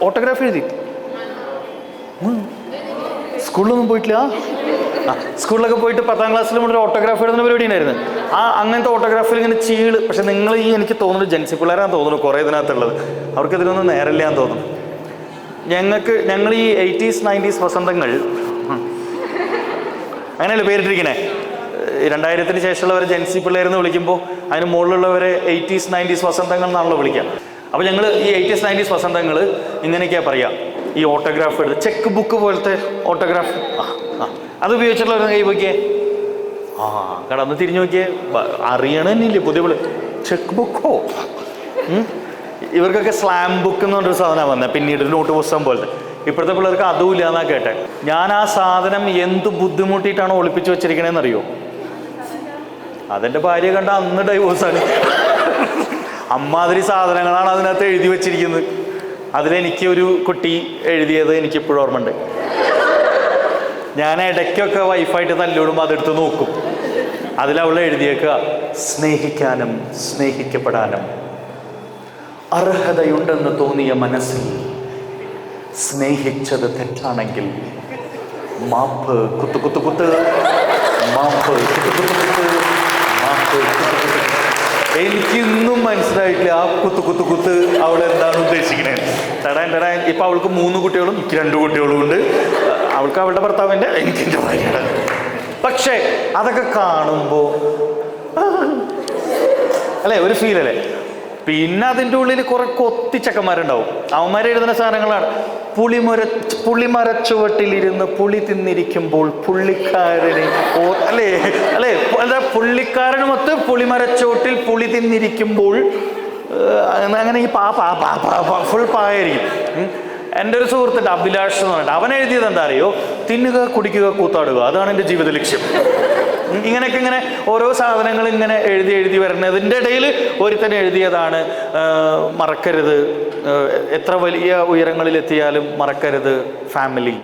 Autograph എഴുതി. സ്കൂളിലൊന്നും പോയിട്ടില്ല. സ്കൂളിലൊക്കെ പോയിട്ട് 10ാം ക്ലാസ്സിൽ മുതൽ ഓട്ടോഗ്രാഫ് എഴുതുന്ന പരിപാടി ഉണ്ടായിരുന്നു. അങ്ങനത്തെ ഓട്ടോഗ്രാഫിൽ ഇങ്ങനെ ചീള്. പക്ഷെ നിങ്ങൾ എനിക്ക് തോന്നുന്നു ജെൻസി പിള്ളേരാന്ന് തോന്നുന്നു കുറേ ഇതിനകത്തുള്ളത്. അവർക്ക് ഇതിനൊന്നും നേരമില്ലാന്ന് തോന്നുന്നു. ഞങ്ങൾ ഈ 80s 90s വസന്തങ്ങൾ അങ്ങനെയല്ലേ പേരിട്ടിരിക്കണേ. 2000-ന് ശേഷമുള്ളവരെ ജെൻസി പിള്ളേരെന്ന് വിളിക്കുമ്പോൾ അതിന് മുകളിലുള്ളവരെ 80s 90s വസന്തങ്ങൾ എന്നാണല്ലോ വിളിക്കുക. അപ്പോൾ ഞങ്ങൾ ഈ 80s 90s വസന്തങ്ങൾ ഇങ്ങനെയൊക്കെയാണ് പറയുക. ഈ ഓട്ടോഗ്രാഫ് എടുത്ത് ചെക്ക് ബുക്ക് പോലത്തെ ഓട്ടോഗ്രാഫ് അത് ഉപയോഗിച്ചിട്ടുള്ളവർ കൈ നോക്കിയേ. കടന്ന് തിരിഞ്ഞു നോക്കിയേ. അറിയണമെന്നില്ലേ പുതിയ പിള്ളേർ ചെക്ക് ബുക്കോ. ഇവർക്കൊക്കെ സ്ലാം ബുക്ക് എന്ന് പറഞ്ഞൊരു സാധനമാണ് വന്നത്, പിന്നീട് ഒരു നോട്ട് പുസ്തകം പോലത്തെ. ഇപ്പോഴത്തെ പിള്ളേർക്ക് അതും ഇല്ല എന്നാ കേട്ടെ. ഞാൻ ആ സാധനം എന്ത് ബുദ്ധിമുട്ടിയിട്ടാണ് ഒളിപ്പിച്ച് വെച്ചിരിക്കണേന്ന് അറിയോ? അതെൻ്റെ ഭാര്യ കണ്ട അന്ന് ഡൈവോഴ്സാണ്. അമ്മാതിരി സാധനങ്ങളാണ് അതിനകത്ത് എഴുതി വെച്ചിരിക്കുന്നത്. അതിലെനിക്ക് ഒരു കുട്ടി എഴുതിയത് എനിക്കിപ്പോഴും ഓർമ്മയുണ്ട്. ഞാൻ ഇടയ്ക്കൊക്കെ വൈഫായിട്ട് തല്ലിവിടുമ്പോൾ അതെടുത്ത് നോക്കും. അതിലവൾ എഴുതിയേക്കുക, സ്നേഹിക്കാനും സ്നേഹിക്കപ്പെടാനും അർഹതയുണ്ടെന്ന് തോന്നിയ മനസ്സിൽ സ്നേഹിച്ചത് തെറ്റാണെങ്കിൽ മാപ്പ് കുത്തു കുത്തു കുത്ത്, മാപ്പ് കുത്തു കുത്തു കുത്ത്, മാപ്പ് കുത്തു കുത്തു. എനിക്കിന്നും മനസ്സിലായിട്ടില്ല ആ കുത്തു കുത്തു കുത്ത് അവൾ എന്താണ് ഉദ്ദേശിക്കണേ. തടാൻ ഇപ്പം അവൾക്ക് 3 കുട്ടികളും എനിക്ക് 2 കുട്ടികളും ഉണ്ട്. അവൾക്ക് അവളുടെ ഭർത്താവിൻ്റെ, എനിക്ക് എൻ്റെ ഭാര്യയുടെ. പക്ഷേ അതൊക്കെ കാണുമ്പോൾ അല്ലേ ഒരു ഫീൽ അല്ലേ. പിന്നെ അതിൻ്റെ ഉള്ളിൽ കുറെ കൊത്തിച്ചക്കന്മാരുണ്ടാവും. അവന്മാരെഴുതുന്ന സാധനങ്ങളാണ്. പുളിമരച്ചുവട്ടിലിരുന്ന് പുളി തിന്നിരിക്കുമ്പോൾ പുള്ളിക്കാരന് അല്ലേ അല്ലേ എന്താ പുള്ളിക്കാരനുമൊത്ത് പുളിമരച്ചുവട്ടിൽ പുളി തിന്നിരിക്കുമ്പോൾ അങ്ങനെ ഈ ഫുൾ പായായിരിക്കും. എൻ്റെ ഒരു സുഹൃത്തുണ്ട് അഭിലാഷ് എന്ന് പറഞ്ഞിട്ട്, അവൻ എഴുതിയത് എന്താ അറിയോ? തിന്നുക കുടിക്കുക കൂത്താടുക, അതാണ് എൻ്റെ ജീവിത ലക്ഷ്യം. ഇങ്ങനെയൊക്കെ ഇങ്ങനെ ഓരോ സാധനങ്ങൾ ഇങ്ങനെ എഴുതി വരുന്നതിൻ്റെ ഇടയിൽ ഒരുത്തൻ എഴുതിയതാണ് മറക്കരുത്, എത്ര വലിയ ഉയരങ്ങളിലെത്തിയാലും മറക്കരുത് ഫാമിലി.